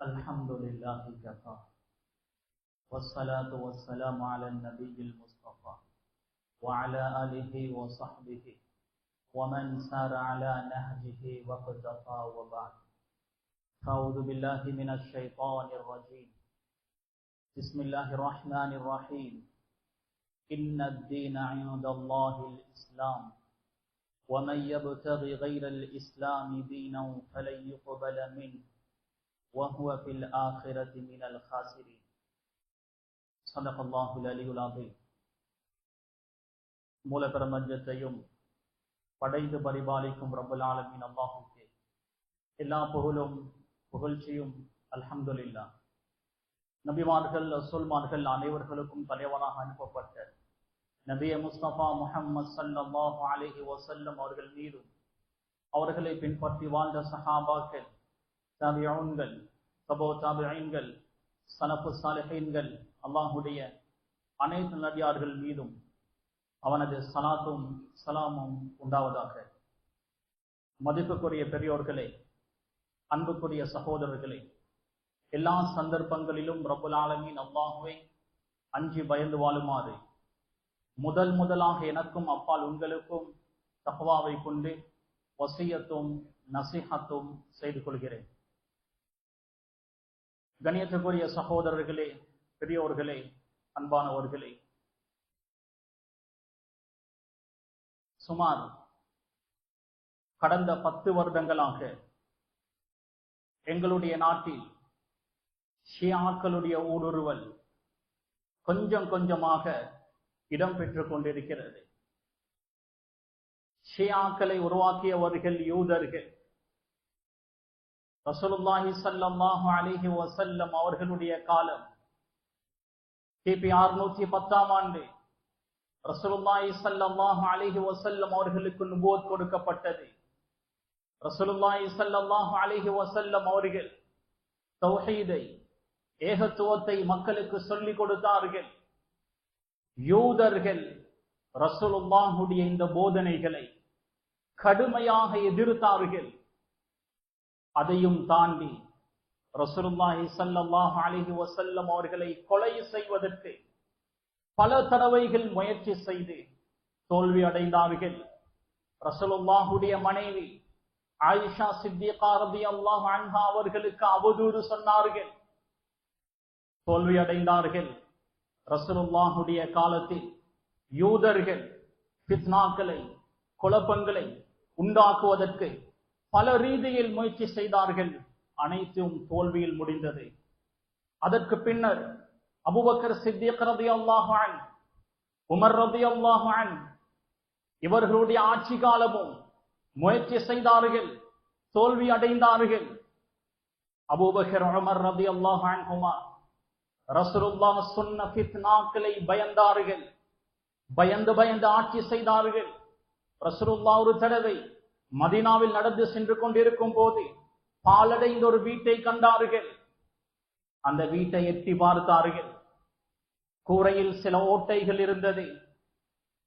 الحمد لله كفى والصلاة والسلام على النبي المصطفى وعلى آله وصحبه ومن سار على نهجه واقتفى وبعد. أعوذ بالله من الشيطان الرجيم. بسم الله الرحمن الرحيم. إن الدين عند الله الإسلام ومن يبتغي غير الإسلام دينا فلن يقبل منه وهو في الآخرة من الخاسرين. صدق الله العلي العظيم. மூல பிரபஞ்சத்தையும் படைத்து பரிபாலிக்கும் ரப்பல் ஆலமீன் அல்லாஹ்வுக்கே எல்லா புகழும் புகழ்ச்சியும் அல்ஹம்துலில்லாஹ். நபிமார்கள் ரசூல்மார்கள் அனைவர்களுக்கும் தலைவராக அனுப்பப்பட்ட நபிய முஸ்தபா முஹம்மது ஸல்லல்லாஹு அலைஹி வஸல்லம் அவர்கள் மீதும் அவர்களை பின்பற்றி வாழ்ந்த சஹாபாக்கள், தாபிஊன்கள், தபோ தாபிஈன்கள், சலஃபு சாலிஹீன்கள், அல்லாஹ்வுடைய அனைத்து நபியார்கள் மீதும் அவனது ஸலாத்தும் ஸலாமும் உண்டாவதாக. மதிப்புக்குரிய பெரியோர்களே, அன்புக்குரிய சகோதரர்களே, எல்லா சந்தர்ப்பங்களிலும் ரப்பல் ஆலமீன் அல்லாஹ்வை அஞ்சி பயந்து வாழுமாறு முதலாக எனக்கும் அப்பால் உங்களுக்கும் தக்வாவை கொண்டு வசியத்தும் நசிஹத்தும் செய்து கொள்கிறேன். கண்ணியத்துக்குரிய சகோதரர்களே, பெரியோர்களே, அன்பானவர்களே, சுமார் கடந்த 10 வருடங்களாக எங்களுடைய நாட்டில் ஷியாக்களுடைய ஊடுருவல் கொஞ்சம் கொஞ்சமாக இடம்பெற்றுக் கொண்டிருக்கிறது. ஷியாக்களை உருவாக்கியவர்கள் யூதர்கள். ரசூலுல்லாஹி ஸல்லல்லாஹு அலைஹி வஸல்லம் அவர்களுடைய காலம் கிபி 610ஆம் ஆண்டு ரசூலுல்லாஹி ஸல்லல்லாஹு அலைஹி வஸல்லம் அவர்களுக்கு நுபுவத் கொடுக்கப்பட்டது. ரசூலுல்லாஹி ஸல்லல்லாஹு அலைஹி வஸல்லம் அவர்கள் தௌஹீதை, ஏகத்துவத்தை மக்களுக்கு சொல்லிக் கொடுத்தார்கள். யூதர்கள் ரசூலுல்லாஹுடைய இந்த போதனைகளை கடுமையாக எதிர்த்தார்கள். அதையும் தாண்டி ரசூலுல்லாஹி ஸல்லல்லாஹு அலைஹி வஸல்லம் அவர்களை கொலை செய்வதற்கு பல தடவைகள் முயற்சி செய்து தோல்வி அடைந்தார்கள். ரசூலுல்லாஹுடைய மனைவி ஆயிஷா சித்திகா ரலியல்லாஹு அன்ஹா அவர்களுக்கு அவதூறு சொன்னார்கள், தோல்வி அடைந்தார்கள். ரசூலுல்லாஹுடைய காலத்தில் யூதர்கள் ஃபித்னாக்களை, குழப்பங்களை உண்டாக்குவதற்கு பல ரீதியில் முயற்சி செய்தார்கள். அனைத்தும் தோல்வியில் முடிந்தது. அதற்கு பின்னர் அபூபக்கர் சித்திக் ரலியல்லாஹு அன்ஹு, உமர் ரலியல்லாஹு அன்ஹு இவர்களுடைய ஆட்சி காலமும் முயற்சி செய்தார்கள், தோல்வி அடைந்தார்கள். அபூபக்கர், உமர் ரலியல்லாஹு அன்ஹுமா ரசூலுல்லாஹ் சொன்ன ஃபித்னாக்களை பயந்தார்கள். பயந்து ஆட்சி செய்தார்கள். ரசூலுல்லாஹ் ஒரு தடவை மதீனாவில் நடந்து சென்று கொண்டிருக்கும் போது பாலடைந்த ஒரு வீட்டை கண்டார்கள். அந்த வீட்டை எட்டி பார்த்தார்கள். கூரையில் சில ஓட்டைகள் இருந்தது.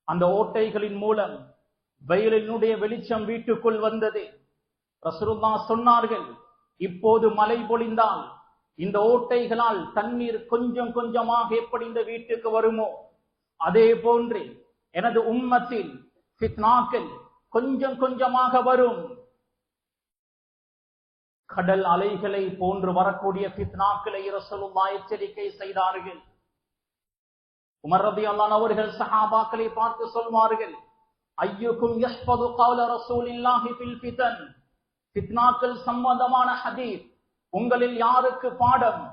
அந்த ஓட்டைகளின் மூலம் வெயிலினுடைய வெளிச்சம் வீட்டுக்குள் வந்தது. ரசூலுல்லாஹ் சொன்னார்கள், இப்போது மழை பொழிந்தால் இந்த ஓட்டைகளால் தண்ணீர் கொஞ்சம் கொஞ்சமாக எப்படி இந்த வீட்டுக்கு வருமோ அதே போன்று எனது உம்மத்தில் ஃபித்னாக்கள் கொஞ்சம் கொஞ்சமாக வரும். கடல் அலைகளை போன்று வரக்கூடிய ஃபித்னாக்களை ரசூலுல்லாஹ் எச்சரிக்கை செய்தார்கள். உமர் ரலியல்லாஹு அவர்கள் சஹாபாக்களை பார்த்து சொல்வார்கள், ஐயுக்கும் யஹ்ஃபது கௌல ரசூலில்லாஹி ஃபில் ஃபிதன். ஃபித்னாக்கள் சம்பந்தமான ஹதீஸ் உங்களில் யாருக்கு பாடம்?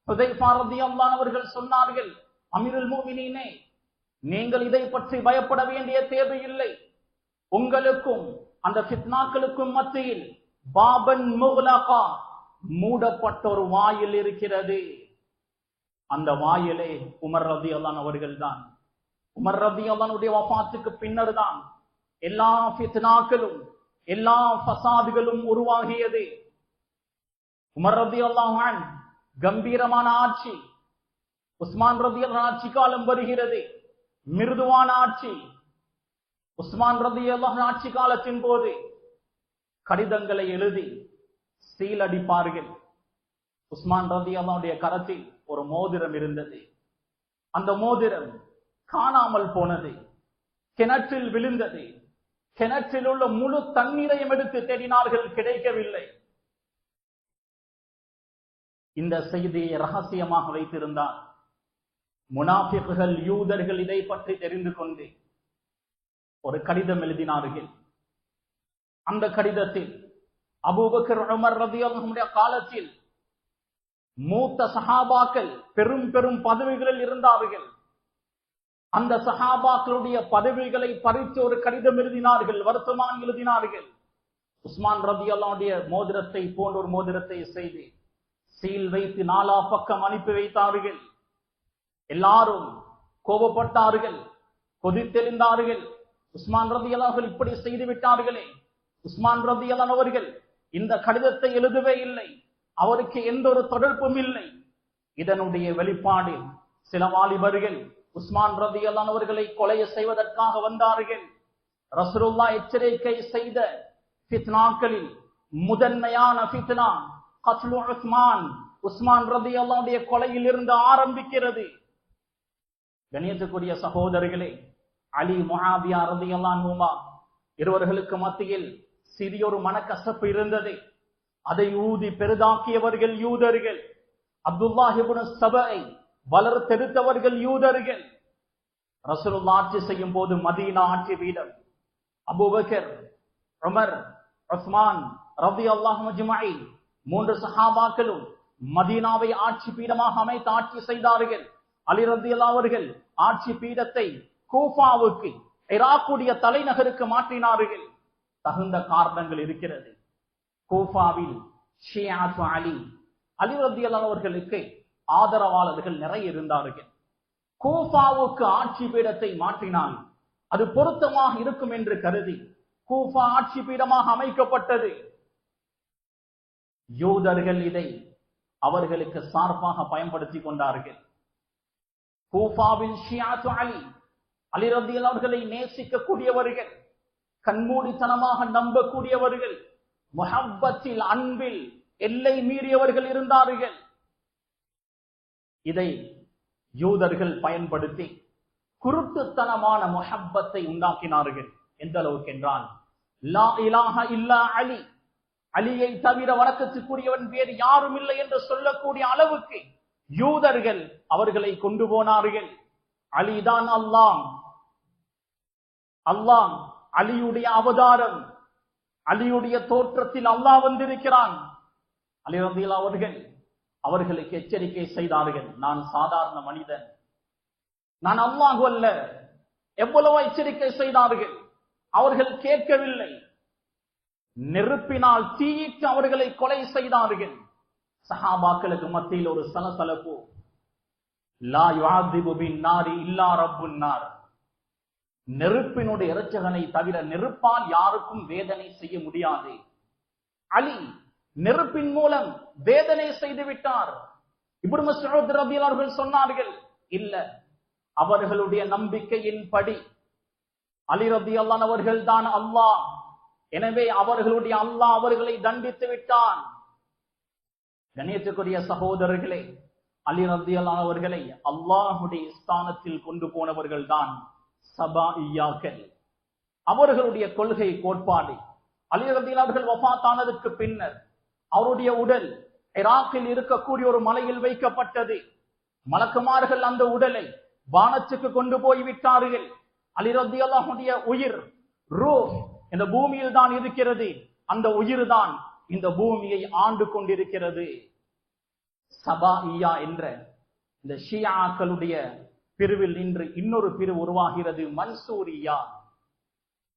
ஹுதைஃபா ரலியல்லாஹு அவர்கள் சொன்னார்கள், அமீருல் முஃமினீனே, நீங்கள் இதை பற்றி பயப்பட வேண்டிய தேவையில்லை. உங்களுக்கும் அந்த ஃபித்னாக்களுக்கும் மத்தியில் பாபன் முக்லகா, மூடப்பட்ட ஒரு வாயில் இருக்கிறது. அந்த வாயிலே உமர் ரலியல்லாஹு அவர்கள் தான். உமர் ரலியல்லாஹுடைய வஃபாத்துக்கு பின்னர் தான் எல்லா ஃபித்னாக்களும், எல்லா ஃபசாதுகளும் உருவாகியது. உமர் ரலியல்லாஹு அன்ஹு கம்பீரமான ஆட்சி. உஸ்மான் ரலியல்லாஹு ஆட்சி காலம் வருகிறது, மிருதுவான ஆட்சி. உஸ்மான் ரலியல்லாஹு ஆட்சி காலத்தின் போது கடிதங்களை எழுதி சீல் அடிப்பார்கள். உஸ்மான் ரலியல்லாஹுடைய கரத்தில் ஒரு மோதிரம் இருந்தது. அந்த மோதிரம் காணாமல் போனது, கிணற்றில் விழுந்தது. கிணற்றில் உள்ள முழு தண்ணீரையும் எடுத்து தேடினார்கள், கிடைக்கவில்லை. இந்த செய்தியை ரகசியமாக வைத்திருந்தார். முனாஃபிக்குகள், யூதர்கள் இதை பற்றி தெரிந்து கொண்டு ஒரு கடிதம் எழுதினார்கள். அந்த கடிதத்தில் அபூபக்கர், உமர் ரலியல்லாஹுடைய காலத்தில் மூத்த சஹாபாக்கள் பெரும் பெரும் பதவிகளில் இருந்தார்கள். அந்த சஹாபாக்களுடைய பதவிகளை பறித்து ஒரு கடிதம் எழுதினார்கள், வருத்தமான் எழுதினார்கள். உஸ்மான் ரலியல்லாஹுடைய மோதிரத்தை போன்ற ஒரு மோதிரத்தை செய்து சீல் வைத்து நாலா பக்கம் அனுப்பி வைத்தார்கள். எல்லாரும் கோபப்பட்டார்கள், கொதித்தெழுந்தார்கள். உஸ்மான் ரலியல்லாஹு இப்படி செய்து விட்டார்களே. உஸ்மான் ரலியல்லாஹு அவர்கள் இந்த கடிதத்தை எழுதவே இல்லை, அவருக்கு எந்த ஒரு தொடர்பும் இல்லை. இதனுடைய வெளிப்பாடு, சில வாலிபர்கள் உஸ்மான் ரலியல்லாஹு அவர்களை கொலை செய்வதற்காக வந்தார்கள். ரசூலுல்லாஹ் எச்சரிக்கை செய்த ஃபித்னாக்களில் முதன்மையான ஃபித்னா கத்லு உஸ்மான், உஸ்மான் ரலியல்லாஹுடைய கொலையில் இருந்து ஆரம்பிக்கிறது. கண்ணியத்துக்குரிய சகோதரர்களே, அலி, முஆவியா ரலியல்லாஹு அன்ஹுமா இருவர்களுக்கு மத்தியில் சிறியொரு மனக்கசப்பு இருந்தது. அதை ஊதி பெரிதாக்கியவர்கள் யூதர்கள். அப்துல்லாஹ் இப்னு சபை வளர்த்தெடுத்தவர்கள் யூதர்கள். ரசூலுல்லாஹ் ஆட்சி செய்யும் போது மதீனா ஆட்சி பீடம். அபூபக்கர், உமர், உஸ்மான் ரலியல்லாஹு அஜ்மஈன் மூன்று சஹாபாக்களும் மதீனாவை ஆட்சி பீடமாக அமைத்து ஆட்சி செய்தார்கள். அலி ரலியல்லாஹு அவர்கள் ஆட்சி பீடத்தை கூஃபாவுக்கு, ஈராக்குடைய தலைநகருக்கு மாற்றினார்கள். தகுந்த காரணங்கள் இருக்கிறது. கூஃபாவில் ஷியாத்து அலி, அலி ரலியல்லாஹு அவர்களுக்கு ஆதரவாளர்கள் நிறைய இருந்தார்கள். கூஃபாவுக்கு ஆட்சி பீடத்தை மாற்றினால் அது பொருத்தமாக இருக்கும் என்று கருதி கூஃபா ஆட்சி பீடமாக அமைக்கப்பட்டது. யூதர்கள் இதை அவர்களுக்கு சார்பாக பயன்படுத்திக் கொண்டார்கள். கூஃபாவில் ஷியாத்து அலி, அலி ரலியல்லாஹு அவர்களை நேசிக்கக்கூடியவர்கள், கண்மூடித்தனமாக நம்பக்கூடியவர்கள், முஹப்பத்தில், அன்பில் எல்லை மீறியவர்கள் இருந்தார்கள். இதை யூதர்கள் பயன்படுத்தி குருட்டுத்தனமான முஹப்பத்தை உண்டாக்கினார்கள். எந்த அளவுக்கு என்றால், லா இலாஹ இல்லா அலி, அலியை தவிர வணக்கத்துக்குரியவன் வேறு யாரும் இல்லை என்று சொல்லக்கூடிய அளவுக்கு யூதர்கள் அவர்களை கொண்டு போனார்கள். அலிதான் அல்லாஹ், அல்லாஹ் அலியுடைய அவதாரம், அலியுடைய தோற்றத்தில் அல்லாஹ் வந்திருக்கிறான். அலி ரலியல்லாஹு அவர்கள் அவர்களுக்கு எச்சரிக்கை செய்தார்கள், நான் சாதாரண மனிதன், நான் அல்லாஹ் அல்ல. எவ்வளவு எச்சரிக்கை செய்தார்கள், அவர்கள் கேட்கவில்லை. நெருப்பினால் தீயிட்டு அவர்களை கொலை செய்தார்கள். சஹாபாக்களுக்கு மத்தியில் ஒரு சலசலப்பு. லா யுஅதிபு பின் நாரி இல்லா ரப்புன் நார், நெருப்பினுடைய இரட்சகனை தவிர நெருப்பால் யாருக்கும் வேதனை செய்ய முடியாது. அலி நெருப்பின் மூலம் வேதனை செய்து விட்டார். இப்னு மஸ்ஊத் ரலியல்லாஹு அவர்கள் சொன்னார்கள், இல்ல, அவர்களுடைய நம்பிக்கையின் படி அலி ரலியல்லாஹு அவர்கள் தான் அல்லாஹ், எனவே அவர்களுடைய அல்லாஹ் அவர்களை தண்டித்து விட்டான். கண்ணியத்துக்குரிய சகோதரர்களே, அலி ரலியல்லாஹு அவர்களை அல்லாஹ்வுடைய ஸ்தானத்தில் கொண்டு போனவர்கள் தான் சபாஇய்யாக்கள். அவர்களுடைய கொள்கை கோட்பாடு, அலி ரலியல்லாஹு அவர்கள் வஃபாத் ஆனதற்கு பின்னர் அவருடைய உடல் ஈராக்கில் இருக்கக்கூடிய ஒரு மலையில் வைக்கப்பட்டது. மலக்குமார்கள் அந்த உடலை வானத்துக்கு கொண்டு போய் விட்டார்கள். அலி ரலியல்லாஹுடைய உயிர், ரூஹ் இந்த பூமியில் தான் இருக்கிறது. அந்த உயிர் தான் இந்த பூமியை ஆண்டு கொண்டிருக்கிறது. சபாஇய்யா என்ற இந்த ஷியாக்களுடைய பிரிவில் இன்று இன்னொரு பிரிவு உருவாகிறது, மன்சூரியா.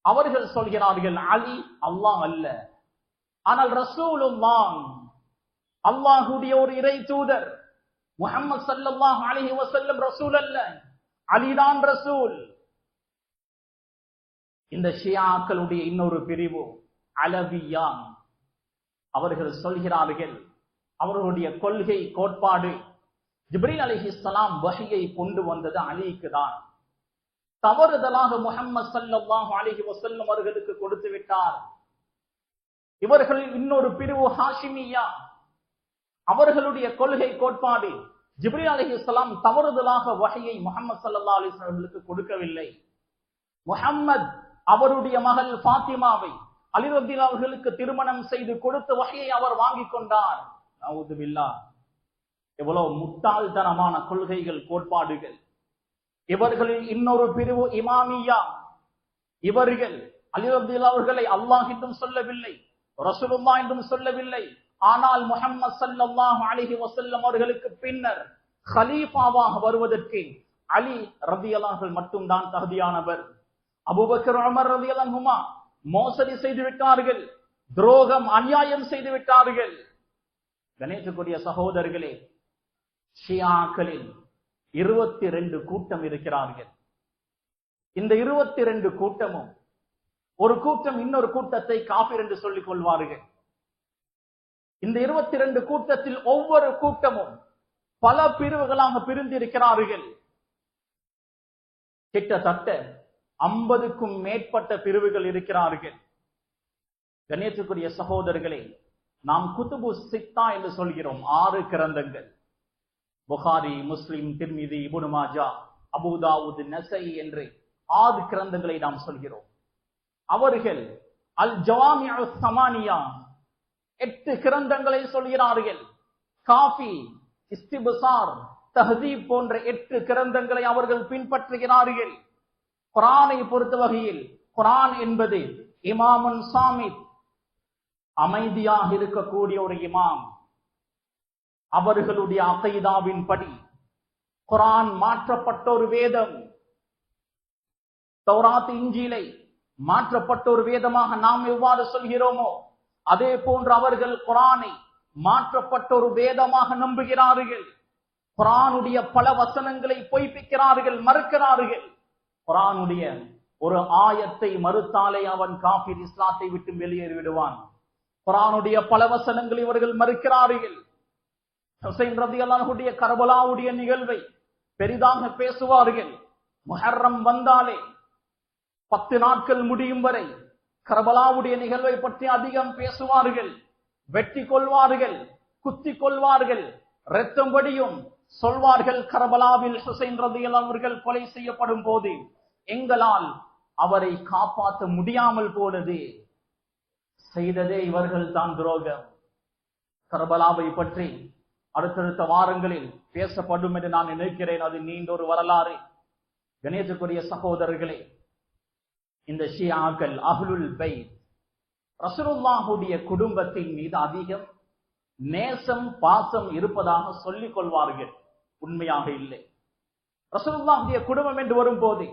அவர்கள் சொல்கிறார்கள், அலி அல்லாஹ் அல்ல, ஆனால் ரசூலுல்லாஹ், அல்லாஹ்வுடைய ஒரு இறை தூதர். முஹம்மது ஸல்லல்லாஹு அலைஹி வஸல்லம் ரசூல் அல்ல, அலிதான் ரசூல். இந்த ஷியாக்களுடைய இன்னொரு பிரிவு அலவியா. அவர்கள் சொல்கிறார்கள், அவர்களுடைய கொள்கை கோட்பாடு, ஜிப்ரீல் அலைஹிஸ்ஸலாம் வஹியை கொண்டு வந்தது அலிக்கு தான். தவறுதலாக முஹம்மது ஸல்லல்லாஹு அலைஹி வஸல்லம் அவர்களுக்கு கொடுத்து விட்டார். இவர்களில் இன்னொரு பிரிவு ஹாஷிமியா. அவர்களுடைய கொள்கை கோட்பாடு, ஜிப்ரீல் அலைஹிஸ்ஸலாம் தவறுதலாக வஹையை முஹம்மது ஸல்லல்லாஹு அலைஹி வஸல்லம் அவர்களுக்கு கொடுக்கவில்லை. முஹம்மது அவருடைய மகள் ஃபாத்திமாவை அலி ரலியல்லாஹு அவர்களுக்கு திருமணம் செய்து கொடுத்த வஹையை அவர் வாங்கிக் கொண்டார். நஊது பில்லாஹ். எவ்வளவு முட்டாள்தனமான கொள்கைகள், கோட்பாடுகள். இவர்களில் இன்னொரு பிரிவு இமாமியா. இவர்கள் அலி ரலியல்லாஹு அவர்களை அல்லாஹ் என்றும் சொல்லவில்லை, ரசூலுல்லாஹ் என்றும் சொல்லவில்லை. ஆனால் முஹம்மது ஸல்லல்லாஹு அலைஹி வஸல்லம் அவர்களுக்கு பின்னர் கலீஃபாவாக வருவதற்கு அலி ரலியல்லாஹு அன்ஹு மட்டும்தான் தகுதியானவர். அபூபக்கர், உமர் ரலியல்லாஹு அன்ஹுமா மோசடி செய்து விட்டார்கள், துரோகம், அநியாயம் செய்து விட்டார்கள். கணேசக்குரிய சகோதரர்களே, ஷியாக்களில் 22 கூட்டம் இருக்கிறார்கள். இந்த 22 கூட்டமும் ஒரு கூட்டம் இன்னொரு கூட்டத்தை காஃபிர் என்று சொல்லிக் கொள்வார்கள். இந்த 22 கூட்டத்தில் ஒவ்வொரு கூட்டமும் பல பிரிவுகளாக பிரிந்திருக்கிறார்கள். கிட்டத்தட்ட 50க்கும் மேற்பட்ட பிரிவுகள் இருக்கிறார்கள். கணேசக்குரிய சகோதரர்களே, நாம் குதுபு சித்தா என்று சொல்கிறோம், 6 கிரந்தங்கள். புகாரி, முஸ்லிம், திர்மிதி, இப்னு மாஜா, அபூ தாவூத், நஸஈ என்று 6 கிரந்தங்களை நாம் சொல்கிறோம். அவர்கள் அல் ஜவாமிஉ ஸமானியா 8 கிரந்தங்களை சொல்கிறார்கள். காஃபி, இஸ்திப்சார், தஹ்தீப் போன்ற 8 கிரந்தங்களை அவர்கள் பின்பற்றுகிறார்கள். குர்ஆனை பொறுத்த வகையில் குர்ஆன் என்பது இமாமுன் சாமித், அமைதியாக இருக்கக்கூடிய ஒரு இமாம். அவர்களுடைய அகீதாவின் படி குர்ஆன் மாற்றப்பட்ட ஒரு வேதம். தௌராத், இன்ஜீலை மாற்றப்பட்ட ஒரு வேதமாக நாம் எவ்வாறு சொல்கிறோமோ அதே போன்று அவர்கள் குர்ஆனை மாற்றப்பட்ட ஒரு வேதமாக நம்புகிறார்கள். குர்ஆனுடைய பல வசனங்களை பொய்ப்பிக்கிறார்கள், மறுக்கிறார்கள். குர்ஆனுடைய ஒரு ஆயத்தை மறுத்தாலே அவன் காஃபிர், இஸ்லாத்தை விட்டு வெளியேறி விடுவான். குர்ஆனுடைய பல வசனங்களை இவர்கள் மறுக்கிறார்கள். ஹுசைன் ரலியல்லாஹு அன்ஹுடைய கர்பலாவுடைய நிகழ்வை பெரிதாக பேசுவார்கள். முஹர்ரம் வந்தாலே 10 நாட்கள் முடியும் வரை கர்பலாவுடைய நிகழ்வை பற்றி அதிகம் பேசுவார்கள். வெட்டி கொள்வார்கள், குத்தி கொள்வார்கள், இரத்தம் வடியும். சொல்வார்கள், கர்பலாவில் ஹுசைன் ரலியல்லாஹு அவர்கள் கொலை செய்யப்படும் போது எங்களால் அவரை காப்பாற்ற முடியாமல் போனது. செய்ததே இவர்கள் தான் துரோகம். கர்பலாவை பற்றி அடுத்தடுத்த வாரங்களில் பேசப்படும் என்று நான் நினைக்கிறேன். அது நீண்ட ஒரு வரலாறு. கணேசக்குரிய சகோதரர்களே, இந்த ஷியாக்கள் அஹ்லுல் பைத் ரசூலுல்லாஹுடைய குடும்பத்தின் மீது அதிகம் நேசம், பாசம் இருப்பதாக சொல்லிக் கொள்வார்கள். உண்மையாக இல்லை. ரசூலுல்லாஹுடைய குடும்பம் என்று வரும்போது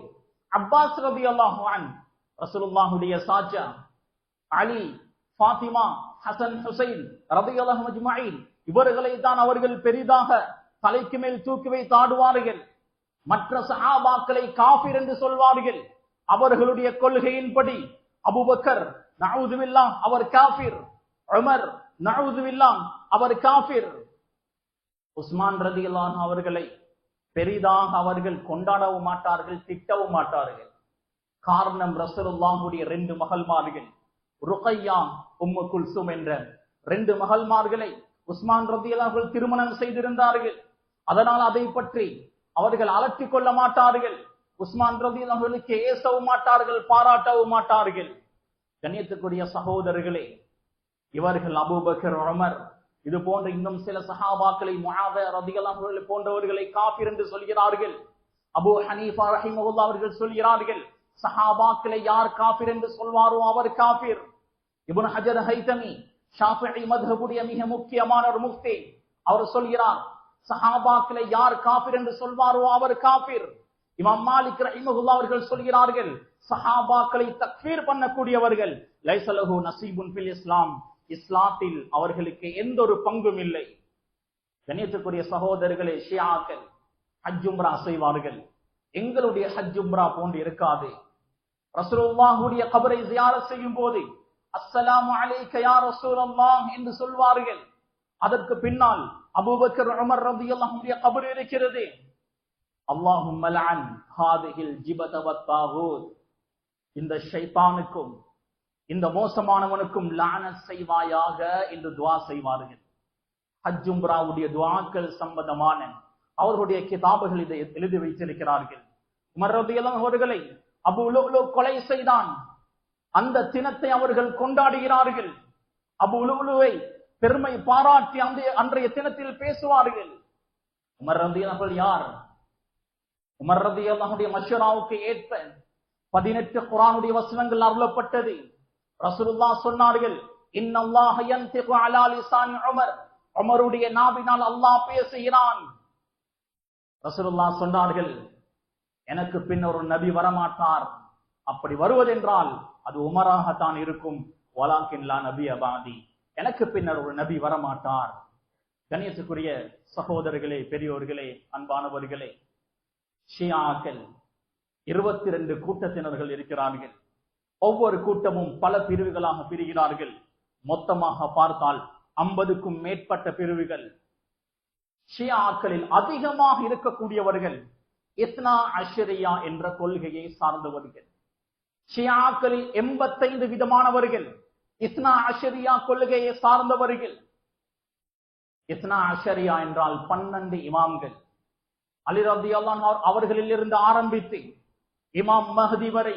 அப்பாஸ் ரலியல்லாஹு அன்ஹு, ரசூலுல்லாஹுடைய சாச்சா, அலி, ஃபாத்திமா, ஹசன், ஹுசைன் ரலியல்லாஹு அஜ்மஈன், இவர்களை தான் அவர்கள் பெரிதாக தலைக்கு மேல் தூக்கி வைத்து ஆடுவார்கள். மற்ற சஹாபாக்களை காஃபிர் என்று சொல்வார்கள். அவர்களுடைய கொள்கையின்படி அபூபக்கர் நஊது பில்லாஹ் அவர் காஃபிர், உமர் நஊது பில்லாஹ் அவர் காஃபிர். உஸ்மான் ரலியல்லாஹு அன்ஹு அவர்களை பெரிதாக அவர்கள் கொண்டாடவும் மாட்டார்கள், திட்டவும் மாட்டார்கள். காரணம், ரசூலுல்லாஹுடைய 2 மகள்மார்கள், ருக்கையா, உம்மு குல்சும் என்ற 2 மகள்மார்களை உஸ்மான் ரலியல்லாஹு அன்ஹு திருமணம் செய்திருந்தார்கள். அதனால் அதை பற்றி அவர்கள் அலட்டிக் கொள்ள மாட்டார்கள். உஸ்மான் ரலியல்லாஹு அன்ஹுக்கு ஏசவும் மாட்டார்கள், பாராட்டவும் மாட்டார்கள். கண்ணியத்துக்குரிய சகோதரர்களே, இவர்கள் அபூபக்கர், உமர், இது போன்ற இன்னும் சில சஹாபாக்களை, முஆவியா ரலியல்லாஹு அன்ஹு போன்றவர்களை காஃபிர் என்று சொல்கிறார்கள். அபூ ஹனீஃபா ரஹிமஹுல்லாஹ் அவர்கள் சொல்கிறார்கள், சஹாபாக்களை யார் காஃபிர் என்று சொல்வாரோ அவர் காஃபிர். இப்னு ஹஜர் ஹைதமி, ஷாஃபிஈ மத்ஹபுடைய மிக முக்கியமான ஒரு முஃப்தி, அவர் சொல்கிறார், சஹாபாக்களை யார் காஃபிர் என்று சொல்வாரோ அவர் காஃபிர். இமாம் மாலிக் ரஹிமஹுல்லாஹ் அவர்கள் சொல்கிறார்கள், சஹாபாக்களை தக்ஃபீர் பண்ணக்கூடியவர்கள் லைஸ லஹு நஸீபுன் ஃபில் இஸ்லாம், இஸ்லாத்தில் அவர்களுக்கு எந்த ஒரு பங்கும் இல்லை. கண்ணியத்துக்குரிய சகோதரர்களே, ஷியாக்கள் ஹஜ் உம்ரா செய்வார்கள். எங்களுடைய ஹஜ் உம்ரா போன்று இருக்காது. ரசூலுல்லாஹுடைய கபரை ஜியாரத் செய்யும் போது அஸ்ஸலாமு அலைக்க யா ரசூலல்லாஹ் என்று சொல்வார்கள். அதற்கு பின்னால் அபூபக்கர், உமர் ரலியல்லாஹு அன்ஹுடைய கபர் இருக்கிறது. அல்லாஹும்ம லஅன் ஹாதிஹில் ஜிபத வத்தாகூத், இந்த ஷைத்தானுக்கும் இந்த மோசமானவனுக்கும் லானத் செய்வாயாக என்று துஆ செய்வார்கள். ஹஜ் உம்ராவுடைய துஆக்கள் சம்பந்தமான அவர்களுடைய கிதாபுகள் இதை எழுதி வைத்திருக்கிறார்கள். உமர் ரலியல்லாஹு அவர்களை அபூ லுஅ்லு கொலை செய்தான். அந்த தினத்தை அவர்கள் கொண்டாடுகிறார்கள். அபூ லுஅ்லுவை பெருமை பாராட்டி அன்றைய தினத்தில் பேசுவார்கள். உமர் ரலியல்லாஹு யார்? உமர் ரலியல்லாஹுடைய மஷ்வராவுக்கு ஏற்ப 18 குர்ஆனுடைய வசனங்கள் அருளப்பட்டது. ரசூலுல்லாஹ் சொன்னார்கள், இன்னல்லாஹ யன்திகு அலா லிசானி உமர், உமருடைய நாவினால் அல்லாஹ் பேசுகிறான். ரசூலுல்லாஹ் சொன்னார்கள், எனக்கு பின் ஒரு நபி வரமாட்டார், அப்படி வருவதென்றால் அது உமராகத்தான் இருக்கும். வலாக்கின் லா நபி அபாதி, எனக்கு பின்னர் ஒரு நபி வரமாட்டார். கண்ணியத்துக்குரிய சகோதரர்களே, பெரியோர்களே, அன்பானவர்களே, ஷியாக்கள் 22 கூட்டத்தினர்கள் இருக்கிறார்கள். ஒவ்வொரு கூட்டமும் பல பிரிவுகளாக பிரிகிறார்கள். மொத்தமாக பார்த்தால் 50க்கும் மேற்பட்ட பிரிவுகள். ஷியாக்களில் அதிகமாக இருக்கக்கூடியவர்கள் இஸ்னா அஷரியா என்ற கொள்கையை சார்ந்தவர்கள். ஷியாக்களில் 85 விதமானவர்கள் இஸ்னா அஷரியா கொள்கையை சார்ந்தவர்கள். இஸ்னா அஷரியா என்றால் 12 இமாம்கள். அலி ரலியல்லாஹு அன்ஹு அவர்களில் இருந்து ஆரம்பித்து இமாம் மஹ்தி வரை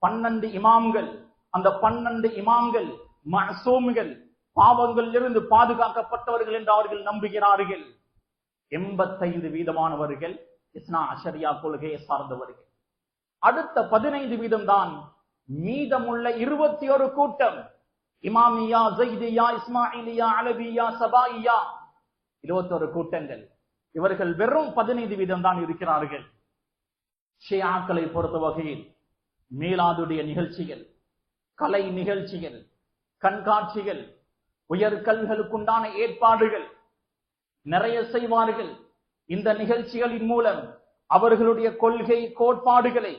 12 இமாம்கள். அந்த 12 இமாம்கள் மஅசூம்கள், பாவங்களில் இருந்து பாதுகாக்கப்பட்டவர்கள் என்று அவர்கள் நம்புகிறார்கள். 85 வீதமானவர்கள் இஸ்னா அஷரியா கொள்கையை சார்ந்தவர்கள். அடுத்த 15 வீதம் தான் மீதமுள்ள 21 கூட்டம். இமாமியா, ஸைதியா, இஸ்மாயிலியா, அலவியா, சபாயியா, 21 கூட்டங்கள். இவர்கள் வெறும் 15 வீதம் தான் இருக்கிறார்கள். ஷியாக்களை பொறுத்த வகையில் மீலாதுடைய நிகழ்ச்சிகள், கலை நிகழ்ச்சிகள், கண்காட்சிகள், உயர்கல்களுக்குண்டான ஏற்பாடுகள் நிறைய செய்வார்கள். இந்த நிகழ்ச்சிகளின் மூலம் அவர்களுடைய கொள்கை கோட்பாடுகளை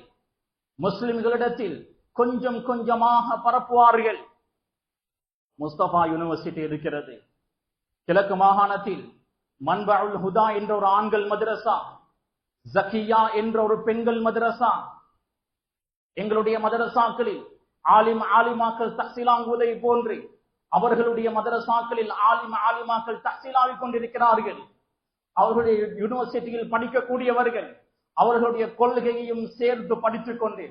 முஸ்லிம்களிடத்தில் கொஞ்சம் கொஞ்சமாக பரப்புவார்கள். முஸ்தபா யூனிவர்சிட்டி இருக்கிறது. கிழக்கு மாகாணத்தில் மன்பஉல் ஹுதா என்ற ஒரு ஆண்கள் மதரசா, ஜக்கியா என்ற ஒரு பெண்கள் மதரசா. எங்களுடைய மதரசாக்களில் ஆலிமாக்கள் தஹ்சீலாங்குவதை போன்று அவர்களுடைய மதரசாக்களில் ஆலிமாக்கள் தஹ்சீலாவிக் கொண்டிருக்கிறார்கள். அவர்களுடைய யூனிவர்சிட்டியில் படிக்கக்கூடியவர்கள் அவர்களுடைய கொள்கையையும் சேர்த்து படித்துக் கொண்டு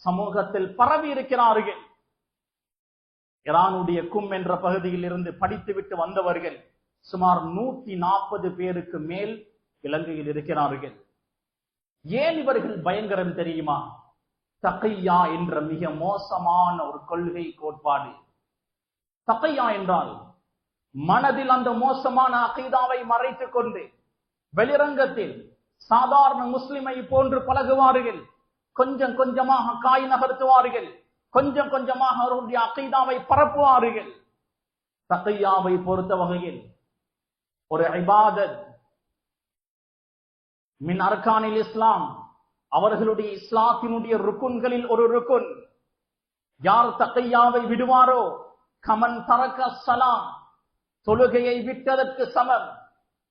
சமூகத்தில் பரவி இருக்கிறார்கள். ஈரானுடைய கும் என்ற பகுதியில் இருந்து படித்துவிட்டு வந்தவர்கள் சுமார் 140 பேருக்கு மேல் இலங்கையில் இருக்கிறார்கள். ஏன் இவர்கள் பயங்கரம் தெரியுமா? தகையா என்ற மிக மோசமான ஒரு கொள்கை கோட்பாடு. தகையா என்றால் மனதில் அந்த மோசமான அகீதாவை மறைத்துக் கொண்டு வெளிரங்கத்தில் சாதாரண முஸ்லிமை போன்று பழகுவார்கள். கொஞ்சம் கொஞ்சமாக காய் நகர்த்துவார்கள். கொஞ்சம் கொஞ்சமாக அவருடைய அகீதாவை பரப்புவார்கள். தகையாவை பொறுத்த வகையில் ஒரு இபாதத் மின் அர்கானில் இஸ்லாம், அவர்களுடைய இஸ்லாத்தினுடைய ருக்குன்களில் ஒரு ருக்குன். யார் தகையாவை விடுவாரோ கமன் தரக்க ஸலாம், தொழுகையை விட்டதற்கு சமம்.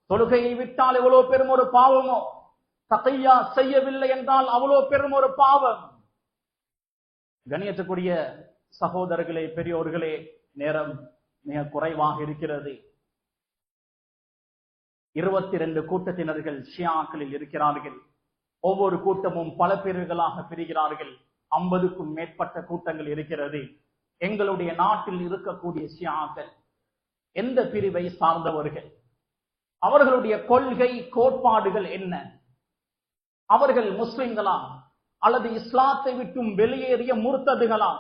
தொழுகையை விட்டால் எவ்வளவு பெரும் ஒரு பாவமோ, தகையா செய்யவில்லை என்றால் அவ்வளவு பெரும் ஒரு பாவம். கண்ணியத்துக்குரிய சகோதரர்களே, பெரியோர்களே, நேரம் மிக குறைவாக இருக்கிறது. 22 கூட்டத்தினர்கள் ஷியாக்களில் இருக்கிறார்கள். ஒவ்வொரு கூட்டமும் பல பிரிவுகளாக பிரிகிறார்கள். 50க்கும் மேற்பட்ட கூட்டங்கள் இருக்கிறது. எங்களுடைய நாட்டில் இருக்கக்கூடிய ஷியாக்கள் எந்த பிரிவை சார்ந்தவர்கள்? அவர்களுடைய கொள்கை கோட்பாடுகள் என்ன? அவர்கள் முஸ்லிம்களா அல்லது இஸ்லாத்தை விட்டும் வெளியேறிய முர்த்ததுகளா?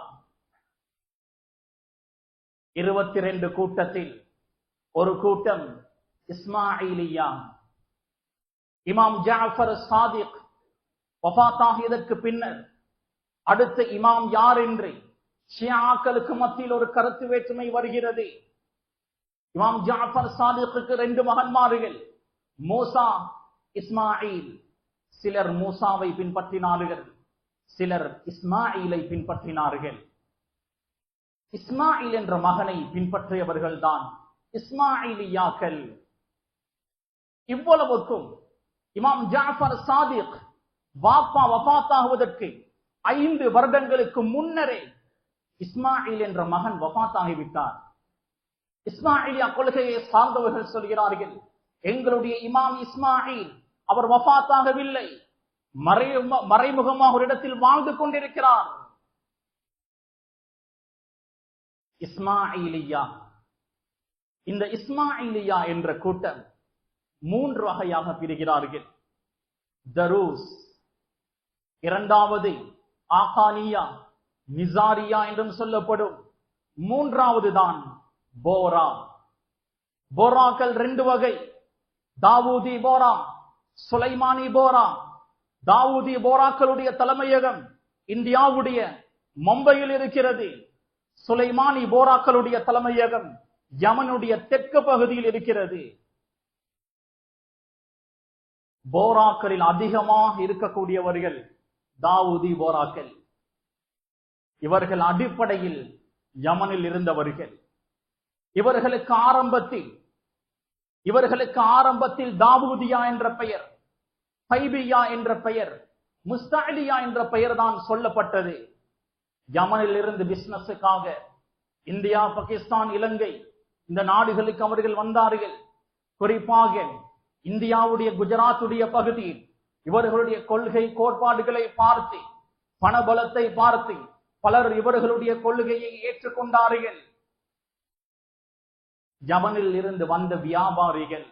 22 கூட்டத்தில் ஒரு கூட்டம் இஸ்மாயிலியா. இமாம் ஜாஃபர் சாதிக் வஃபாத்தாகியதற்கு பின்னர் அடுத்த இமாம் யார் என்று ஷியாக்களுக்கு மத்தியில் ஒரு கருத்து வேற்றுமை வருகிறது. இமாம் ஜாஃபர் சாதிக்கு 2 மகன்மார்கள், மூசா, இஸ்மாயில். சிலர் மூசாவை பின்பற்றினார்கள், சிலர் இஸ்மாயிலை பின்பற்றினார்கள். இஸ்மாயில் என்ற மகனை பின்பற்றியவர்கள் தான் இஸ்மாயிலியாக்கள். இவ்வளவுக்கும் இமாம் ஜாஃபர் சாதிக் வாப்பா வஃபாத்தாகுவதற்கு 5 வருடங்களுக்கு முன்னரே இஸ்மாயில் என்ற மகன் வஃபாத்தாகிவிட்டார். இஸ்மாயிலியா கொள்கையை சார்ந்தவர்கள் சொல்கிறார்கள், எங்களுடைய இமாம் இஸ்மாயில் அவர் வஃபாத்தாகவில்லை, மறைமுகமாக ஒரு இடத்தில் வாழ்ந்து கொண்டிருக்கிறார். இஸ்மாயிலியா, இந்த இஸ்மாயிலியா என்ற கூட்டம் 3 வகையாக பிரிகிறார்கள். தரூஸ், இரண்டாவது ஆகானியா, நிசாரியா என்றும் சொல்லப்படும், மூன்றாவது தான் போரா. போராக்கள் 2 வகை, தாவூதி போரா, சுலைமானி போரா. தாவூதி போராக்களுடைய தலைமையகம் இந்தியாவுடைய மும்பையில் இருக்கிறது. சுலைமானி போராக்களுடைய தலைமையகம் யமனுடைய தெற்கு பகுதியில் இருக்கிறது. போராக்களில் அதிகமாக இருக்கக்கூடியவர்கள் தாவூதி போராக்கள். இவர்கள் அடிப்படையில் யமனில் இருந்தவர்கள். இவர்களுக்கு ஆரம்பத்தில் தாவூதியா என்ற பெயர், பைபியா என்ற பெயர், முஸ்தாலியா என்ற பெயர் தான் சொல்லப்பட்டது. யமனில் இருந்து பிசினஸுக்காக இந்தியா, பாகிஸ்தான், இலங்கை இந்த நாடுகளுக்கு அவர்கள் வந்தார்கள். குறிப்பாக இந்தியாவுடைய குஜராத்துடைய பகுதியில் இவர்களுடைய கொள்கை கோட்பாடுகளை பார்த்து, பணபலத்தை பார்த்து பலர் இவர்களுடைய கொள்கையை ஏற்றுக்கொண்டார்கள். யமனில் இருந்து வந்த வியாபாரிகள்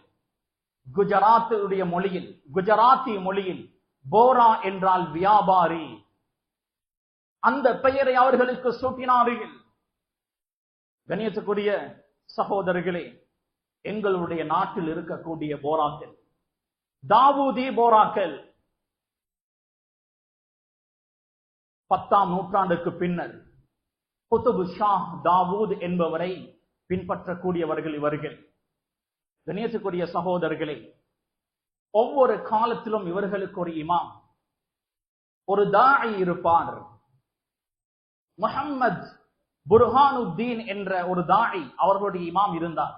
குஜராத்தி மொழியில் போரா என்றால் வியாபாரி, அந்த பெயரை அவர்களுக்கு சூட்டினார்கள். கண்ணியத்துக்குரிய சகோதரர்களே, எங்களுடைய நாட்டில் இருக்கக்கூடிய போராக்கள், தாவூதி போராக்கள் 10ஆம் நூற்றாண்டுக்கு பின்னர் குதுப் ஷா தாவூத் என்பவரை பின்பற்றக்கூடியவர்கள் இவர்கள். கண்ணியத்துக்குரிய சகோதரர்களே, ஒவ்வொரு காலத்திலும் இவர்களுக்கு ஒரு இமாம், ஒரு தாஇ இருப்பார். முஹம்மது புர்ஹானுத்தீன் என்ற ஒரு தாஇ அவர்களுடைய இமாம் இருந்தார்.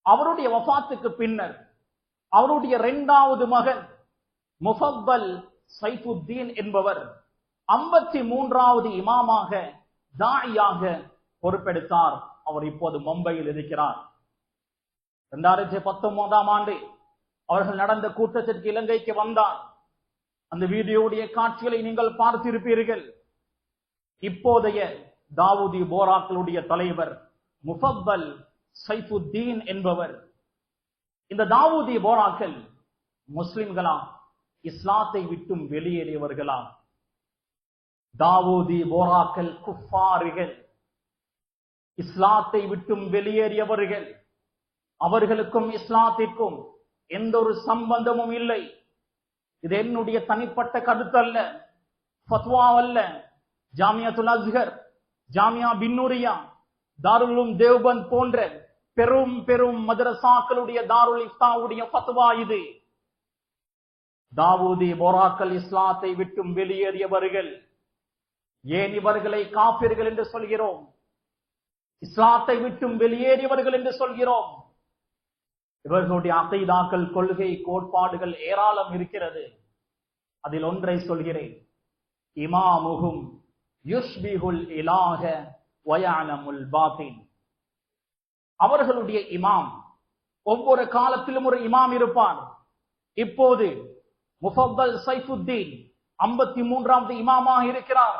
அவருடைய வஃபாத்துக்கு பின்னர் அவருடைய 2வது மகன் முஃபத்தல் சைஃபுத்தீன் என்பவர் 53வது இமாமாக தாஇயாக பொறுப்பெடுத்தார். அவர் இப்போது மும்பையில் இருக்கிறார். 2019ஆம் ஆண்டு அவர்கள் நடந்த கூட்டத்திற்கு இலங்கைக்கு வந்தார். அந்த வீடியோவுடைய காட்சிகளை நீங்கள் பார்த்திருப்பீர்கள். இப்போதைய தாவூதி போராக்களுடைய தலைவர் முஃபத்தல் சைஃபுத்தீன் என்பவர். இந்த தாவூதி போராக்கள் முஸ்லிம்களா, இஸ்லாத்தை விட்டும் வெளியேறியவர்களா? தாவூதி போராக்கள் குஃபாரிகள், இஸ்லாத்தை விட்டும் வெளியேறியவர்கள். அவர்களுக்கும் இஸ்லாத்திற்கும் எந்த ஒரு சம்பந்தமும் இல்லை. இது என்னுடைய தனிப்பட்ட கருத்தல்ல, ஃபத்வா அல்ல. ஜாமியாத்துல் அஸ்ஹர், ஜாமியா பின்னூரியா, தாருல் தேவ்பந்த் போன்ற பெரும் பெரும் மதரசாக்களுடைய தாருல் இஃப்தாவுடைய ஃபத்வா இது. தாவூதி போராக்கள் இஸ்லாத்தை விட்டும் வெளியேறியவர்கள். ஏன் இவர்களை காபிர்கள் என்று சொல்கிறோம்? இஸ்லாத்தை விட்டும் வெளியேறியவர்கள் என்று சொல்கிறோம். இவர்களுடைய அகைதாக்கள், கொள்கை கோட்பாடுகள் ஏராளம் இருக்கிறது. அதில் ஒன்றை சொல்கிறேன். இமாமுஹும் யுஷ்பிஹுல் இலாஹ வயஅலமுல் பாத்தின். அவர்களுடைய இமாம், ஒவ்வொரு காலத்திலும் ஒரு இமாம் இருப்பார். இப்போது முஃபத்தல் சைஃபுத்தீன் 53வது இமாமாக இருக்கிறார்.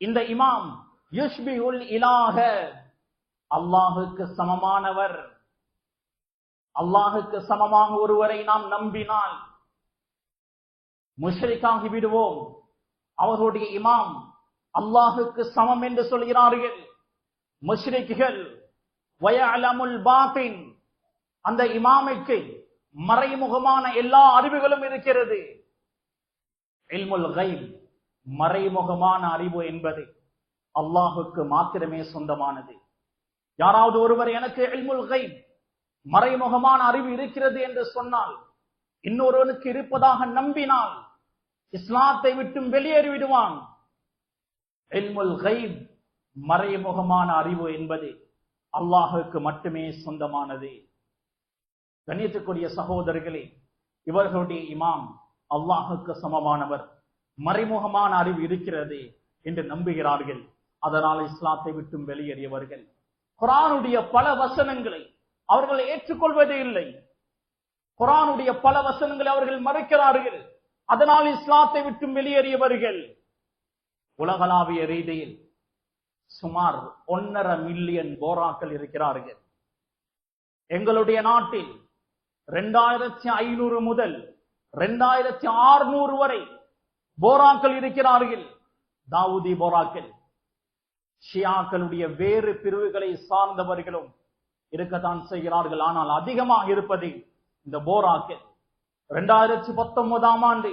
இந்த இமாம் யுஷ்பிஹுல் இலாஹ, அல்லாஹுக்கு சமமானவர். அல்லாஹுக்கு சமமாக ஒருவரை நாம் நம்பினால் முஷ்ரிக்காகி விடுவோம். அவர்களுடைய இமாம் அல்லாஹுக்கு சமம் என்று சொல்கிறார்கள் முஷ்ரிக்குகள். வயஅலமுல் பாத்தின், அந்த இமாமுக்கு மறைமுகமான எல்லா அறிவுகளும் இருக்கிறது. இல்முல் கைப், மறைமுகமான அறிவு என்பது அல்லாஹுக்கு மாத்திரமே சொந்தமானது. யாராவது ஒருவர் எனக்கு இல்முல் கைப், மறைமுகமான அறிவு இருக்கிறது என்று சொன்னால், இன்னொருவனுக்கு இருப்பதாக நம்பினால் இஸ்லாத்தை விட்டும் வெளியேறி விடுவான். இல்முல் கைப், மறைமுகமான அறிவு என்பது அல்லாஹுக்கு மட்டுமே சொந்தமானது. கண்ணியத்துக்குரிய சகோதரர்களே, இவர்களுடைய இமாம் அல்லாஹுக்கு சமமானவர், மறைமுகமான அறிவு இருக்கிறது என்று நம்புகிறார்கள். அதனால் இஸ்லாத்தை விட்டும் வெளியேறியவர்கள். குர்ஆனுடைய பல வசனங்களை அவர்கள் ஏற்றுக்கொள்வதே இல்லை. குர்ஆனுடைய பல வசனங்களை அவர்கள் மறுக்கிறார்கள். அதனால் இஸ்லாத்தை விட்டு வெளியேறியவர்கள் உலகளாவிய ரீதியில் சுமார் 1.5 மில்லியன் போராக்கள் இருக்கிறார்கள். எங்களுடைய நாட்டில் 2500 முதல் 2600 வரை போராக்கள் இருக்கிறார்கள். தாவூதி போராக்கள். ஷியாக்களுடைய வேறு பிரிவுகளை சார்ந்தவர்களும் இருக்கத்தான் செய்கிறார்கள். ஆனால் அதிகமாக இருப்பது இந்த போராக்கள். 2019 ஆண்டு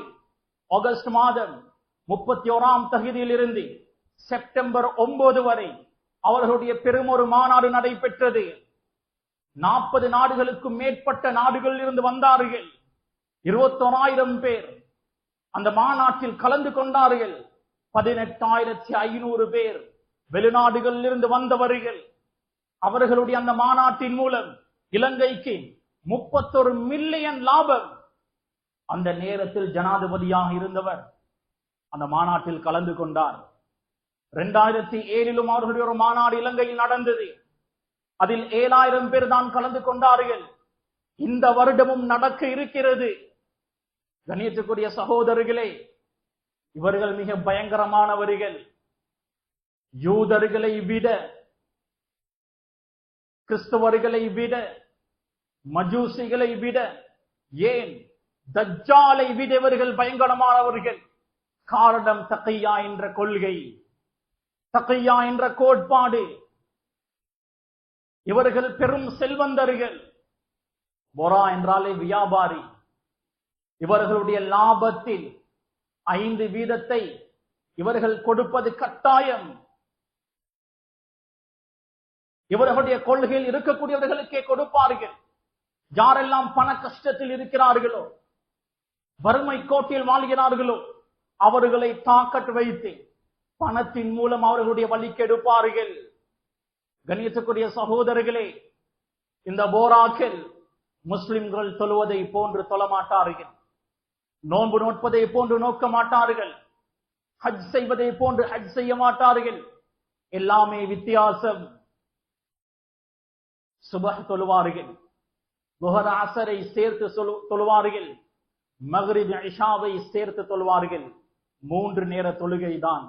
ஆகஸ்ட் மாதம் 31ஆம் தேதியில் இருந்து செப்டம்பர் 9 வரை அவர்களுடைய பெருமொரு மாநாடு நடைபெற்றது. 40 நாடுகளுக்கும் மேற்பட்ட நாடுகளில் இருந்து வந்தார்கள். 21,000 பேர் அந்த மாநாட்டில் கலந்து கொண்டார்கள். 18,500 பேர் வெளிநாடுகளில் இருந்து வந்தவர்கள். அவர்களுடைய அந்த மாநாட்டின் மூலம் இலங்கைக்கு 31 மில்லியன் லாபம். அந்த நேரத்தில் ஜனாதிபதியாக இருந்தவர் அந்த மாநாட்டில் கலந்து கொண்டார். 2007 அவர்களுடைய ஒரு மாநாடு இலங்கையில் நடந்தது. அதில் 7,000 பேர் தான் கலந்து கொண்டார்கள். இந்த வருடமும் நடக்க இருக்கிறது. கண்ணியத்துக்குரிய சகோதரர்களே, இவர்கள் மிக பயங்கரமானவர்கள். யூதர்களை விட, கிறிஸ்தவர்களை விட, மஜூசிகளை விட, ஏன் தஜ்ஜாலை விட இவர்கள் பயங்கரமானவர்கள். காரணம் தக்கியா என்ற கொள்கை, தக்கியா என்ற கோட்பாடு. இவர்கள் பெரும் செல்வந்தர்கள். பொரா என்றாலே வியாபாரி. இவர்களுடைய லாபத்தில் 5% இவர்கள் கொடுப்பது கட்டாயம். இவர்களுடைய கொள்கையில் இருக்கக்கூடியவர்களுக்கே கொடுப்பார்கள். யாரெல்லாம் பண கஷ்டத்தில் இருக்கிறார்களோ, வறுமை கோட்டில் வாழ்கிறார்களோ, அவர்களை தாக்கட் வைத்து பணத்தின் மூலம் அவர்களுடைய வழிக்கு எடுப்பார்கள். கண்ணியத்துக்குரிய சகோதரர்களே, இந்த போராக்கள் முஸ்லிம்கள் தொழுவதை போன்று தொழமாட்டார்கள். நோன்பு நோட்பதை போன்று நோக்க மாட்டார்கள். ஹஜ் செய்வதை போன்று ஹஜ் செய்ய மாட்டார்கள். எல்லாமே வித்தியாசம். சுபஹ் தொழுவார்கள், லுஹர் அஸரை சேர்த்து தொழுவார்கள், மக்ரிப் இஷாவை சேர்த்து தொழுவார்கள். 3 நேர தொழுகை தான்.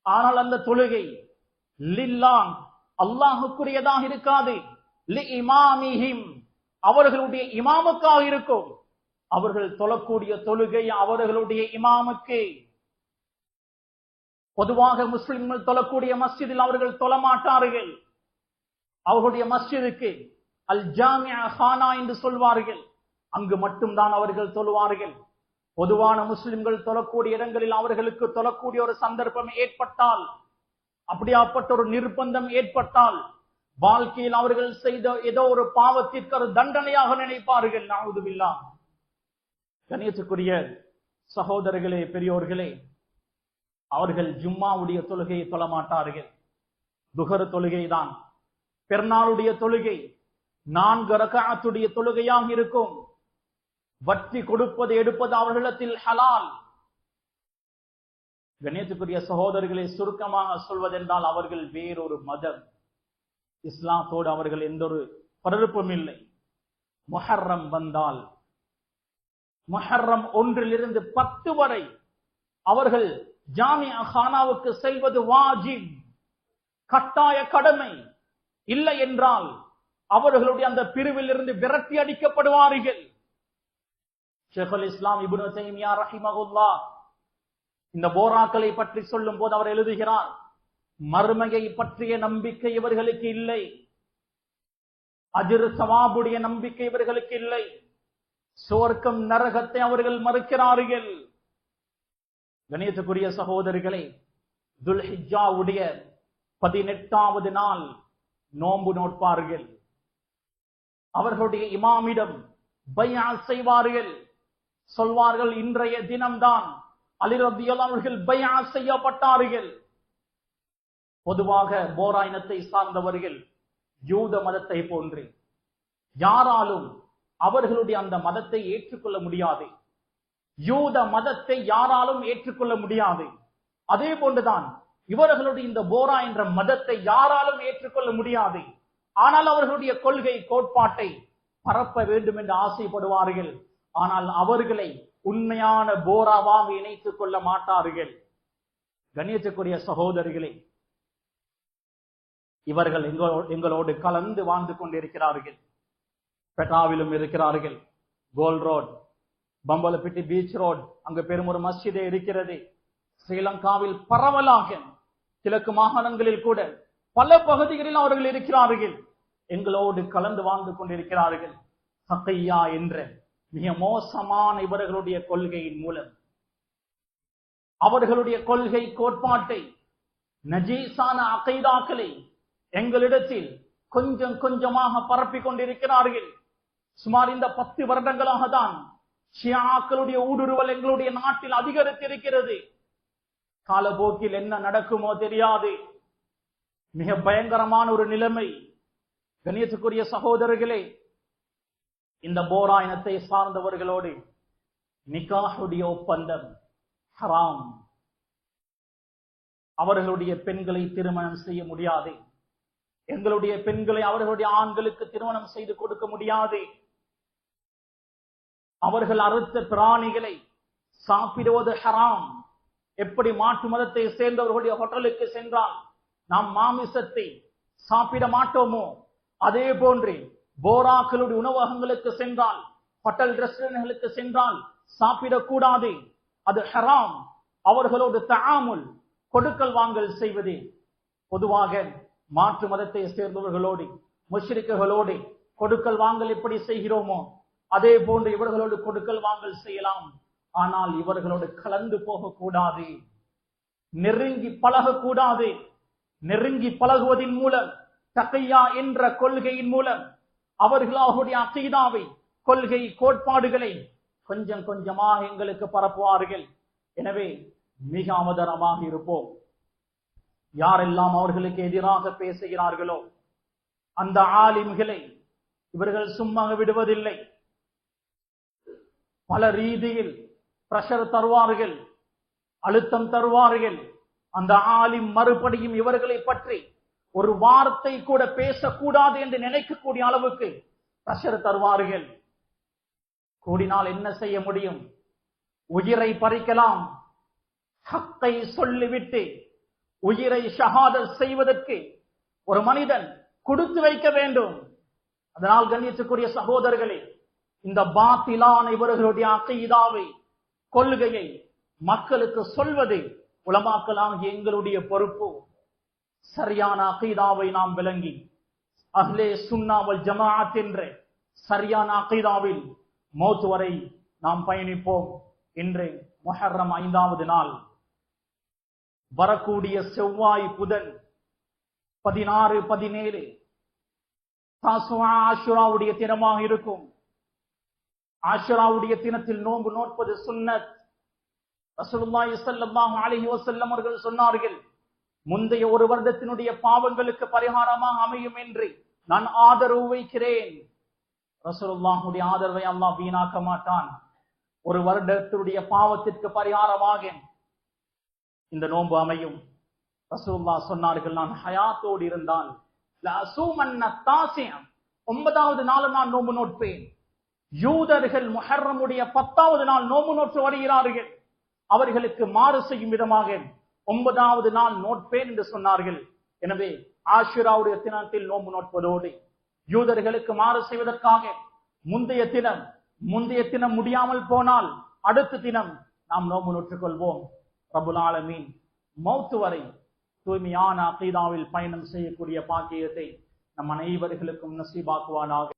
ஆனால் அந்த தொழுகை லில்லாஹ் அல்லாஹ்வுக்குரியதாக இருக்காது. லி இமாமிஹிம் அவர்களுடைய இமாமுக்காக இருக்கும். அவர்கள் தொழக்கூடிய தொழுகை அவர்களுடைய இமாமுக்கு. பொதுவாக முஸ்லிம்கள் தொழக்கூடிய மஸ்ஜிதில் அவர்கள் தொழமாட்டார்கள். அவர்களுடைய மஸ்ஜிதுக்கு அல் ஜாமியா ஹானா என்று சொல்வார்கள். அங்கு மட்டும்தான் அவர்கள் தொழுவார்கள். பொதுவான முஸ்லிம்கள் தொழக்கூடிய இடங்களில் அவர்களுக்கு தொழக்கூடிய ஒரு சந்தர்ப்பம் ஏற்பட்டால், அப்படியாப்பட்ட ஒரு நிர்பந்தம் ஏற்பட்டால், வாழ்க்கையில் அவர்கள் செய்த ஏதோ ஒரு பாவத்திற்கு ஒரு தண்டனையாக நினைப்பார்கள். நஅூது பில்லாஹ். கண்ணியத்துக்குரிய சகோதரர்களே, பெரியோர்களே, அவர்கள் ஜும்மாவுடைய தொழுகையை தொழமாட்டார்கள். துஹர் தொழுகை தான். பெருநாளுடைய தொழுகை 4 ரக்அத்துடைய தொழுகையாக இருக்கும். வட்டி கொடுப்பது எடுப்பது அவர்களிடத்தில் ஹலால். கண்ணியத்துக்குரிய சகோதரர்களை, சுருக்கமாக சொல்வதென்றால் அவர்கள் வேறொரு மதம். இஸ்லாத்தோடு அவர்கள் எந்த ஒரு தொடர்பும் இல்லை. முஹர்ரம் வந்தால், முஹர்ரம் 1 - 10 வரை அவர்கள் ஜாமியா ஹானாவுக்கு செல்வது வாஜிப், கட்டாய கடமை. இல்லை என்றால் அவர்களுடைய அந்த பிரிவில் இருந்து விரட்டி அடிக்கப்படுவார்கள். ஷேகுல் இஸ்லாம் இப்னு தைமியா ரஹிமஹுல்லாஹ் இந்த போராக்களை பற்றி சொல்லும் போது அவர் எழுதுகிறார், மறுமையை பற்றிய நம்பிக்கை இவர்களுக்கு இல்லை. அஜ்ர் சவாபுடைய நம்பிக்கை இவர்களுக்கு இல்லை. சுவர்க்கம் நரகத்தை அவர்கள் மறுக்கிறார்கள். கண்ணியத்துக்குரிய சகோதரர்களே, துல்ஹிஜ்ஜாவுடைய 18வது நாள் நோன்பு நோட்பார்கள். அவர்களுடைய இமாமிடம் பைஅ செய்வார்கள். சொல்வார்கள், இன்றைய தினம்தான் அலி ரலியல்லாஹு அவர்கள் பைஅ செய்யப்பட்டார்கள். பொதுவாக போரா இனத்தை சார்ந்தவர்கள் யூத மதத்தை போன்று யாராலும் அவர்களுடைய அந்த மதத்தை ஏற்றுக்கொள்ள முடியாது. யூத மதத்தை யாராலும் ஏற்றுக்கொள்ள முடியாது. அதே போன்றுதான் இவர்களுடைய இந்த போரா என்ற மதத்தை யாராலும் ஏற்றுக்கொள்ள முடியாது. ஆனால் அவர்களுடைய கொள்கை கோட்பாட்டை பரப்ப வேண்டும் என்று ஆசைப்படுவார்கள். ஆனால் அவர்களை உண்மையான போராவாக இணைத்துக் கொள்ள மாட்டார்கள். கண்ணியத்துக்குரிய சகோதரிகளே, இவர்கள் எங்களோடு கலந்து வாழ்ந்து கொண்டிருக்கிறார்கள். பெட்டாவிலும் இருக்கிறார்கள், கோல்ட் ரோட், பம்பலப்பிட்டி பீச் ரோட், அங்கு பெரும் ஒரு மஸ்ஜிதே இருக்கிறது. ஸ்ரீலங்காவில் பரவலாக கிழக்கு மாகாணங்களில் கூட பல பகுதிகளில் அவர்கள் இருக்கிறார்கள், எங்களோடு கலந்து வாழ்ந்து கொண்டிருக்கிறார்கள். சக்கையா என்ற மிக மோசமான இவர்களுடைய கொள்கையின் மூலம் அவர்களுடைய கொள்கை கோட்பாட்டை, நஜீஸான அகைதாக்களை எங்களிடத்தில் கொஞ்சம் கொஞ்சமாக பரப்பிக் கொண்டிருக்கிறார்கள். சுமார் இந்த 10 வருடங்களாக தான் ஷியாக்களுடைய ஊடுருவல் எங்களுடைய நாட்டில் அதிகரித்திருக்கிறது. காலப்போக்கில் என்ன நடக்குமோ தெரியாது. மிக பயங்கரமான ஒரு நிலைமை. கண்ணியத்துக்குரிய சகோதரர்களே, இந்த போரா இனத்தை சார்ந்தவர்களோடு நிக்காஹுடைய ஒப்பந்தம் ஹராம். அவர்களுடைய பெண்களை திருமணம் செய்ய முடியாது. எங்களுடைய பெண்களை அவர்களுடைய ஆண்களுக்கு திருமணம் செய்து கொடுக்க முடியாது. அவர்கள் அறுத்த பிராணிகளை சாப்பிடுவது ஹராம். எப்படி மாட்டு மதத்தை சேர்ந்தவர்களுடைய ஹோட்டலுக்கு சென்றால் நாம் மாமிசத்தை சாப்பிட மாட்டோமோ, அதே போன்று போராக்களுடைய உணவகங்களுக்கு சென்றால், ஹோட்டல் ரெஸ்டாரண்ட்களுக்கு சென்றால் சாப்பிடக்கூடாது, அது ஹராம். அவர்களோடு தஆமுல் கொடுக்கல் வாங்கல் செய்வது பொதுவாக மாற்று மதத்தை சேர்ந்தவர்களோடு முஷ்ரிக்குகளோடு கொடுக்கல் வாங்கல் எப்படி செய்கிறோமோ அதே போன்று இவர்களோடு கொடுக்கல் வாங்கல் செய்யலாம். ஆனால் இவர்களோடு கலந்து போகக்கூடாது, நெருங்கி பழகக்கூடாது. நெருங்கி பழகுவதன் மூலம், தகையா என்ற கொள்கையின் மூலம் அவர்கள் அவர்களுடைய அகீதாவை, கொள்கை கோட்பாடுகளை கொஞ்சம் கொஞ்சமாக எங்களுக்கு பரப்புவார்கள். எனவே மிக அவதானமாக இருப்போம். யாரெல்லாம் அவர்களுக்கு எதிராக பேசுகிறார்களோ அந்த ஆலிம்களை இவர்கள் சும்மா விடுவதில்லை. பல ரீதியில் பிரஷர் தருவார்கள், அழுத்தம் தருவார்கள். அந்த ஆலிம் மறுபடியும் இவர்களை பற்றி ஒரு வார்த்தை கூட பேசக்கூடாது என்று நினைக்கக்கூடிய அளவுக்கு பிரஷர் தருவார்கள். கூடினால் என்ன செய்ய முடியும்? உயிரை பறிக்கலாம். ஹக்கை சொல்லிவிட்டு உயிரை ஷஹாதத் செய்வதற்கு ஒரு மனிதன் கொடுத்து வைக்க வேண்டும். அதனால் கண்ணியத்துக்குரிய சகோதரர்களே, இந்த பாத்திலான இவர்களுடைய அகீதாவை, கொள்கையை மக்களுக்கு சொல்வது உலமாக்களாகிய எங்களுடைய பொறுப்பு. சரியான அகீதாவை நாம் விளங்கி அஹ்லே சுன்னா வல் ஜமாஅத் என்ற சரியான அகீதாவில் மௌத் வரை நாம் பயணிப்போம். இன்று முஹர்ரம் 5வது நாள், வரக்கூடிய செவ்வாய் புதன் 16, 17 தாசுஆ ஆஷுராவுடைய தினமாக இருக்கும். ஆஷுராவுடைய தினத்தில் நோன்பு நோட்பது சுன்னத். ரசூலுல்லாஹி ஸல்லல்லாஹு அலைஹி வஸல்லம் அவர்கள் சொன்னார்கள், முந்தைய ஒரு வருடத்தினுடைய பாவங்களுக்கு பரிகாரமாக அமையும் என்று நான் ஆதரவு வைக்கிறேன். ரசூலுல்லாஹுடைய ஆதரவை அல்லாஹ் வீணாக்க மாட்டான். ஒரு வருடத்தினுடைய பாவத்திற்கு பரிகாரமாக இந்த நோன்பு அமையும். ரசூலுல்லாஹ் சொன்னார்கள், நான் ஹயாத்தோடு இருந்தால் லஅஸூமன்ன தாஸிஅ, 9வது நாள் நான் நோன்பு நோட்பேன். யூதர்கள் முஹர்ரமுடைய 10வது நாள் நோன்பு நோற்று வருகிறார்கள். அவர்களுக்கு மாறு செய்யும் விதமாக 9வது நாள் நோட்பேன் என்று சொன்னார்கள். எனவே ஆஷுராவுடைய தினத்தில் நோன்பு நோட்பதோடு யூதர்களுக்கு மாறு செய்வதற்காக முந்தைய தினம் முடியாமல் போனால் அடுத்த தினம் நாம் நோன்பு நோற்றுக் கொள்வோம். ரப்புல் ஆலமீன் மௌத் வரை தூய்மையான அகீதாவில் பயணம் செய்யக்கூடிய பாக்கியத்தை நம் அனைவர்களுக்கும் நசீபாக்குவானாக.